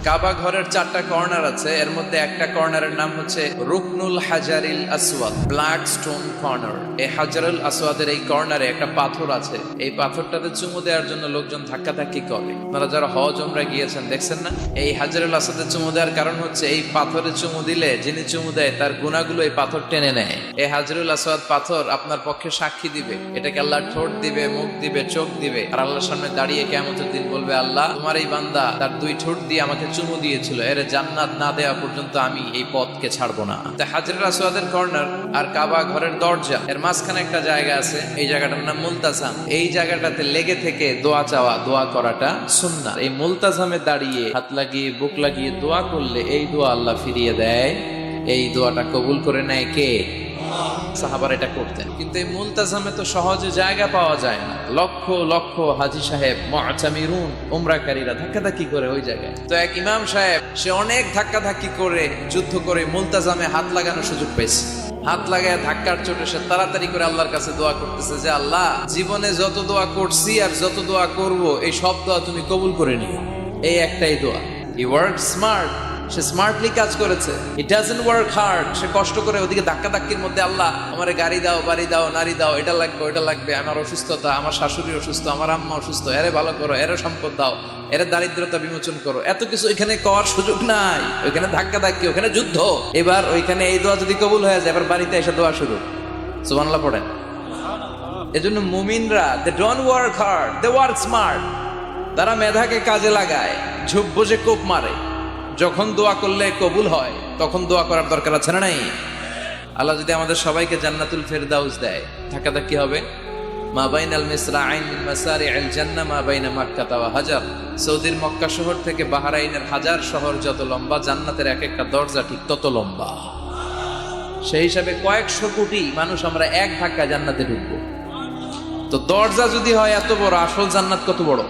কাবা ঘরের 4টা কর্নার আছে, এর মধ্যে একটা কর্নারের নাম হচ্ছে রুকনুল হাজারিল আসওয়াদ, ব্ল্যাক স্টোন কর্নার। এই হাজারুল আসওয়াদের এই কর্নারে একটা পাথর আছে, এই পাথরটাতে চুমু দেওয়ার জন্য লোকজন ধাক্কাধাক্কি করে। আপনারা যারা হজ উমরা গিয়েছেন দেখছেন না, এই হাজারুল আসওয়াদে চুমু দেওয়ার কারণ হচ্ছে এই পাথরে চুমু দিলে যিনি চুমু দেয় তার গুনাহগুলো এই পাথর টেনে নেয়। এই হাজারুল আসওয়াদ পাথর আপনার পক্ষে সাক্ষী দিবে, এটাকে আল্লাহ ঠোঁট দিবে, মুখ দিবে, চোখ দিবে, আর আল্লাহর সামনে দাঁড়িয়ে কিয়ামতের দিন বলবে, আল্লাহ তোমার এই বান্দা তার 2 ঠোঁট দিয়ে আমাকে চুমু দিয়েছিল, এর জান্নাত না দেওয়া পর্যন্ত আমি এই পথকে ছাড়বো না। হাজরুল আসওয়াদের কর্নার আর কাবা ঘরের দরজা এর মাঝখানে একটা জায়গা আছে, এই জায়গাটার নাম মুলতাজাম। এই জায়গাটাতে লেগে থেকে দোয়া চাওয়া, দোয়া করাটা সুন্নাহ। এই মুলতাজামে দাঁড়িয়ে হাত লাগিয়ে বুক লাগিয়ে দোয়া করলে এই দোয়া আল্লাহ ফিরিয়ে দেয়। এই দোয়াটা কবুল করে নেয় কে? সাহাবারা এটা করতেন। কিন্তু এই মুলতাজামে তো সহজে জায়গা পাওয়া যায় না, লক্ষ লক্ষ হাজী সাহেব মুতামিরুন উমরাকারীরা ধাক্কাধাক্কি করে ওই জায়গায়। তো এক ইমাম সাহেব সে অনেক ধাক্কাধাক্কি করে যুদ্ধ করে মুলতাজামে হাত লাগানোর সুযোগ পেয়েছে। হাত লাগায় ধাক্কার চোটে সে তাড়াতাড়ি করে আল্লাহর কাছে দোয়া করতেছে যে, আল্লাহ জীবনে যত দোয়া করছি আর যত দোয়া করব এই সব দোয়া তুমি কবুল করে নিও। এই একটাই দোয়া। He work smart, say smartly কাজ করেছে। ইট ডাজন্ট ওয়ার্ক হার্ড, সে কষ্ট করে ওদিকে ধাক্কাধাক্কির মধ্যে, আল্লাহ আমার গাড়ি দাও, বাড়ি দাও, নারী দাও, এটা লাগবে ওটা লাগবে, আমার অসুস্থতা, আমার শাশুড়ি অসুস্থ, আমার আম্মা অসুস্থ, এরে ভালো করো, এরে সম্পদ দাও, এরে দারিদ্রতা বিমোচন করো, এত কিছু এখানে করার সুযোগ নাই। ওইখানে ধাক্কাধাক্কি, ওখানে যুদ্ধ। এবার ওইখানে এই দোয়া যদি কবুল হয়ে যায়, এবার বাড়িতে এসে দোয়া শুরু। সুবহানাল্লাহ পড়েন। এজন্য মুমিনরা they don't work hard, they work smart. তারা মেধাকে কাজে লাগায়, ঝুপ বুঝে কোপ মারে। যখন দোয়া করলে কবুল হয় তখন দোয়া করার দরকার আছে না নাই? আল্লাহ যদি আমাদের সবাইকে জান্নাতুল ফেরদাউস দেয়, ধাক্কাধাক্কি হবে। মা বাইনাল মিসরাআইন মিন মাসারি'আল জান্নাহ মা বাইনা মাক্কাহ ওয়া হাজার। সৌদির মক্কা শহর থেকে বাহরাইনের হাজার শহর যত লম্বা, জান্নাতের এক একটা দরজা ঠিক তত লম্বা। সেই হিসাবে কয়েকশো কোটি মানুষ আমরা এক ধাক্কায় জান্নাতে ঢুকবো। তো দরজা যদি হয় এত বড়, আসল জান্নাত কত বড়?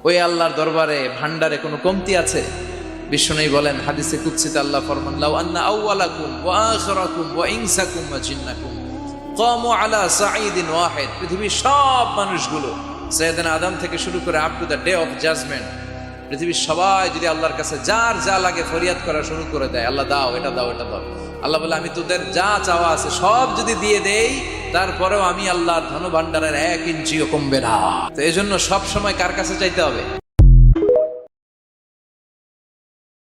ওই আল্লাহর দরবারে ভান্ডারে কোনো কমতি আছে? বিশ্বনবী বলেন হাদিসে কুদসিতে আল্লাহ ফরমান, লাউ আন্না আউওয়ালাকুম ওয়া আখিরাকুম ওয়া ইনসাকুম ওয়া জিন্নাকুম কামু আলা সাঈদিন ওয়াহিদ। পৃথিবীর সব মানুষগুলো সাইয়েদনা আদম থেকে শুরু করে up to the day of judgment, পৃথিবীর সবাই যদি আল্লাহর কাছে যার যা লাগে ফরিয়াদ করা শুরু করে দেয়, আল্লাহ দাও, এটা দাও, এটা দাও, আল্লাহ বলে আমি তোদের যা চাওয়া আছে সব যদি দিয়ে দেই, তারপরেও আমি আল্লাহর ধন ভান্ডারের 1 ইঞ্চিও কমবে না। তো এই জন্য সবসময় কার কাছে চাইতে হবে?